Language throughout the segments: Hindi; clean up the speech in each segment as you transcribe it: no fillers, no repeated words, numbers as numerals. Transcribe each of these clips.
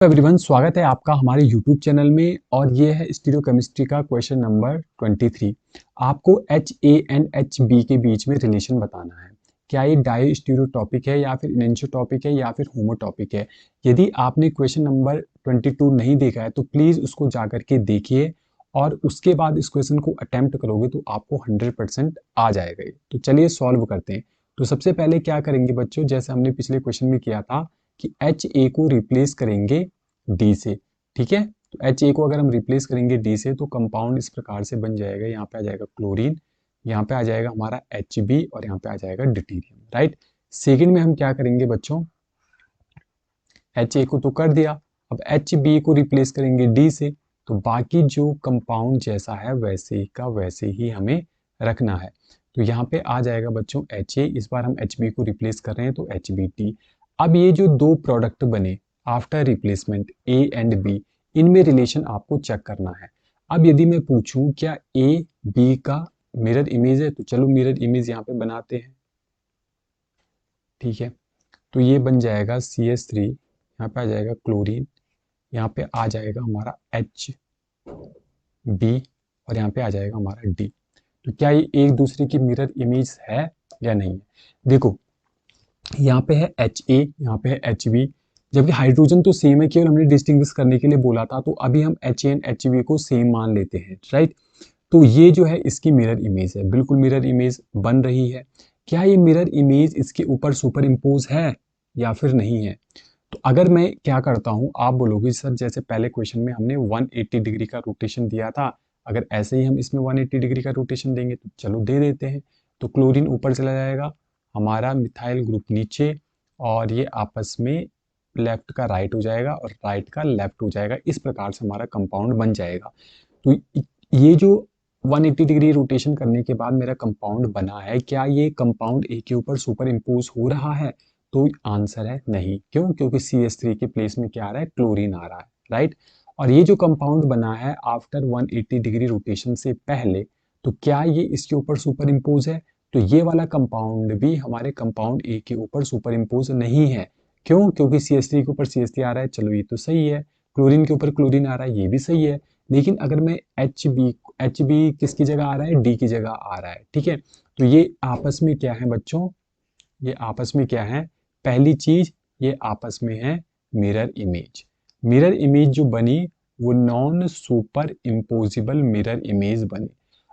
एवरीवन, स्वागत है आपका हमारे YouTube चैनल में और ये है स्टीरियोकेमिस्ट्री का क्वेश्चन नंबर 23। आपको HA एंड HB के बीच में रिलेशन बताना है। क्या ये डायो स्टीरियोटॉपिक है या फिर इनेंशियोटॉपिक है या फिर होमोटॉपिक है। यदि आपने क्वेश्चन नंबर 22 नहीं देखा है तो प्लीज़ उसको जाकर के देखिए और उसके बाद इस क्वेश्चन को अटेम्प्ट करोगे तो आपको 100% आ जाएगा ये। तो चलिए सॉल्व करते हैं। तो सबसे पहले क्या करेंगे बच्चों, जैसे हमने पिछले क्वेश्चन में किया था कि HA को रिप्लेस करेंगे D से। ठीक है, तो HA को अगर हम रिप्लेस करेंगे D से तो कंपाउंड इस प्रकार से बन जाएगा। यहाँ पे आ जाएगा क्लोरीन, यहाँ पे आ जाएगा हमारा HB और यहाँ पे आ जाएगा ड्यूटेरियम। राइट, सेकेंड में हम क्या करेंगे बच्चों, HA को तो कर दिया, अब HB को रिप्लेस करेंगे D से, तो बाकी जो कंपाउंड जैसा है वैसे ही का वैसे ही हमें रखना है। तो यहाँ पे आ जाएगा बच्चों HA, इस बार हम HB को रिप्लेस कर रहे हैं तो HBT। अब ये जो दो प्रोडक्ट बने after replacement A and B, इनमें रिलेशन आपको चेक करना है। अब यदि मैं पूछूं क्या A B का मिरर इमेज है, तो चलो मिरर इमेज यहाँ पे बनाते हैं। ठीक है, तो ये बन जाएगा CH3, यहाँ पे आ जाएगा क्लोरीन, यहाँ पे आ जाएगा हमारा HB और यहाँ पे आ जाएगा हमारा D। तो क्या ये एक दूसरे की मिरर इमेज है या नहीं है। देखो यहाँ पे है HA, यहाँ पे है HB, जबकि हाइड्रोजन तो सेम है, केवल हमने डिस्टिंग्विश करने के लिए बोला था। तो अभी हम HA एंड HB को सेम मान लेते हैं। राइट, तो ये जो है इसकी मिरर इमेज है, बिल्कुल मिरर इमेज बन रही है। क्या ये मिरर इमेज इसके ऊपर सुपर इम्पोज है या फिर नहीं है। तो अगर मैं क्या करता हूँ, आप बोलोगे सर जैसे पहले क्वेश्चन में हमने 180 डिग्री का रोटेशन दिया था, अगर ऐसे ही हम इसमें 180 डिग्री का रोटेशन देंगे तो चलो दे देते हैं। तो क्लोरीन ऊपर चला जाएगा, हमारा मिथाइल ग्रुप नीचे, और ये आपस में लेफ्ट का राइट हो जाएगा और राइट का लेफ्ट हो जाएगा। इस प्रकार से हमारा कंपाउंड बन जाएगा। तो ये जो 180 डिग्री रोटेशन करने के बाद मेरा कंपाउंड बना है, क्या ये कंपाउंड ए के ऊपर सुपर इम्पोज हो रहा है। तो आंसर है नहीं। क्यों, क्योंकि CH3 के प्लेस में क्या आ रहा है, क्लोरीन आ रहा है। राइट, और ये जो कंपाउंड बना है आफ्टर 180 डिग्री रोटेशन से पहले, तो क्या ये इसके ऊपर सुपर इम्पोज है। तो ये वाला कंपाउंड भी हमारे कंपाउंड ए के ऊपर सुपर इम्पोज नहीं है। क्यों, क्योंकि CH3 के ऊपर CH3 आ रहा है, चलो ये तो सही है। क्लोरीन के ऊपर क्लोरीन आ रहा है, ये भी सही है। लेकिन अगर मैं HB किसकी जगह आ रहा है, D की जगह आ रहा है। ठीक है, तो ये आपस में क्या है बच्चों, ये आपस में क्या है, पहली चीज ये आपस में है मिरर इमेज। मिरर इमेज जो बनी वो non super imposable mirror image बनी।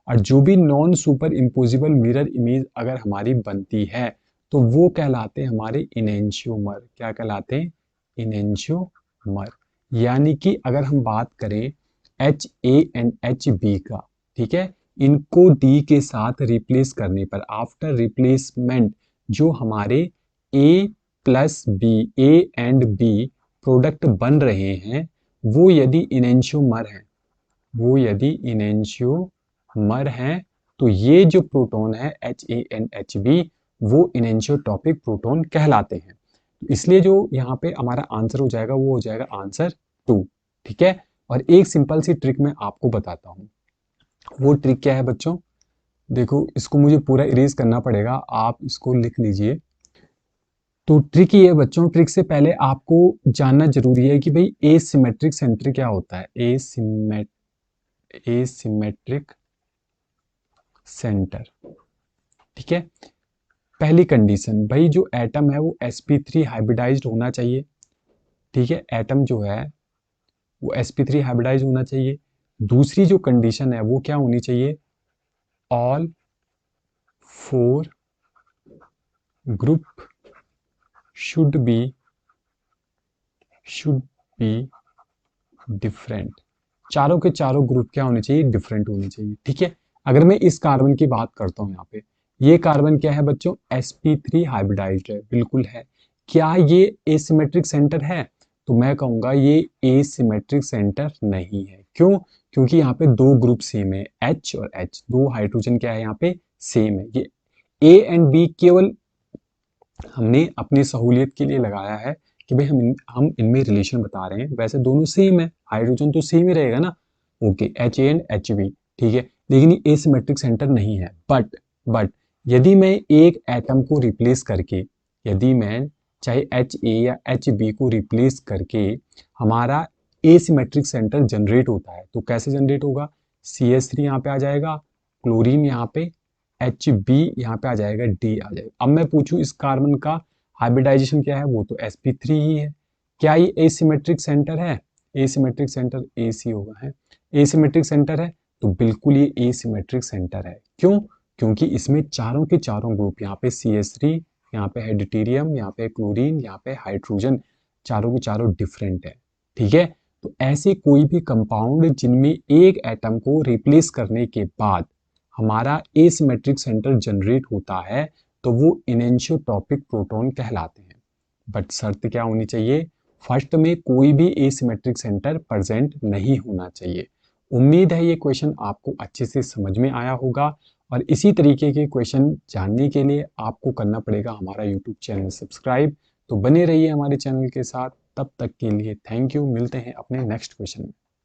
और जो भी non super imposable mirror image अगर हमारी बनती है तो वो कहलाते हैं हमारे इनेंशियोमर। क्या कहलाते हैं, इनेंशियोमर। यानी कि अगर हम बात करें HA एंड HB का, ठीक है, इनको D के साथ रिप्लेस करने पर आफ्टर रिप्लेसमेंट जो हमारे A plus B, A and B product बन रहे हैं, वो यदि इनेंशियोमर हैं, वो यदि इनेंशियोमर हैं, तो ये जो प्रोटॉन है HA एंड HB वो इनेंशियोटॉपिक प्रोटॉन कहलाते हैं। इसलिए जो यहाँ पे हमारा आंसर हो जाएगा वो हो जाएगा आंसर 2। ठीक है, और एक सिंपल सी ट्रिक मैं आपको बताता हूँ। वो ट्रिक क्या है बच्चों, देखो इसको मुझे पूरा इरेज करना पड़ेगा, आप इसको लिख लीजिए। तो ट्रिक ये है बच्चों, ट्रिक से पहले आपको जानना जरूरी है कि भाई एसिमेट्रिक सेंटर क्या होता है। एसिमेट्रिक सेंटर, ठीक है। पहली कंडीशन, भाई जो एटम है वो sp3 हाइब्रिडाइज्ड होना चाहिए। ठीक है, एटम जो है वो sp3 हाइब्रिडाइज होना चाहिए। दूसरी जो कंडीशन है वो क्या होनी चाहिए, all 4 group should be different. चारों के चारों ग्रुप क्या होने चाहिए, डिफरेंट होने चाहिए। ठीक है, अगर मैं इस कार्बन की बात करता हूँ, यहाँ पे ये कार्बन क्या है बच्चों, sp3 हाइब्रिडाइज्ड है, बिल्कुल है। क्या ये एसिमेट्रिक सेंटर है, तो मैं कहूंगा ये एसिमेट्रिक सेंटर नहीं है। क्यों, क्योंकि यहाँ पे दो ग्रुप सेम है, H और H, दो हाइड्रोजन क्या है यहाँ पे सेम है। ये A एंड B केवल हमने अपनी सहूलियत के लिए लगाया है कि भाई हम इनमें रिलेशन बता रहे हैं, वैसे दोनों सेम है, हाइड्रोजन तो सेम ही रहेगा ना। ओके, HA एंड HB, ठीक है, लेकिन ये एसिमेट्रिक सेंटर नहीं है। बट यदि मैं एक एटम को रिप्लेस करके, यदि मैं चाहे HA या HB को रिप्लेस करके हमारा एसिमेट्रिक सेंटर जनरेट होता है। तो कैसे जनरेट होगा, CH3 यहाँ पे आ जाएगा, क्लोरीन यहाँ पे, HB यहाँ पे आ जाएगा, D आ जाएगा। अब मैं पूछूं इस कार्बन का हाइब्रिडाइजेशन क्या है, वो तो sp3 ही है। क्या ये एसिमेट्रिक सेंटर है, एसिमेट्रिक सेंटर AC होगा, है एसिमेट्रिक सेंटर है, तो बिल्कुल ये एसिमेट्रिक सेंटर है। क्यों, क्योंकि इसमें चारों के चारों ग्रुप, यहाँ पे CH3, यहाँ पे है ड्यूटेरियम, यहाँ पे क्लोरीन, यहाँ पे हाइड्रोजन, चारों के चारों डिफरेंट है। ठीक है, तो ऐसे कोई भी कंपाउंड जिनमें एक एटम को रिप्लेस करने के बाद हमारा एसिमेट्रिक सेंटर जनरेट होता है तो वो इनेंशियोटॉपिक प्रोटॉन कहलाते हैं। बट शर्त क्या होनी चाहिए, फर्स्ट में कोई भी एसिमेट्रिक सेंटर प्रेजेंट नहीं होना चाहिए। उम्मीद है ये क्वेश्चन आपको अच्छे से समझ में आया होगा, और इसी तरीके के क्वेश्चन जानने के लिए आपको करना पड़ेगा हमारा यूट्यूब चैनल सब्सक्राइब। तो बने रहिए हमारे चैनल के साथ, तब तक के लिए थैंक यू। मिलते हैं अपने नेक्स्ट क्वेश्चन में।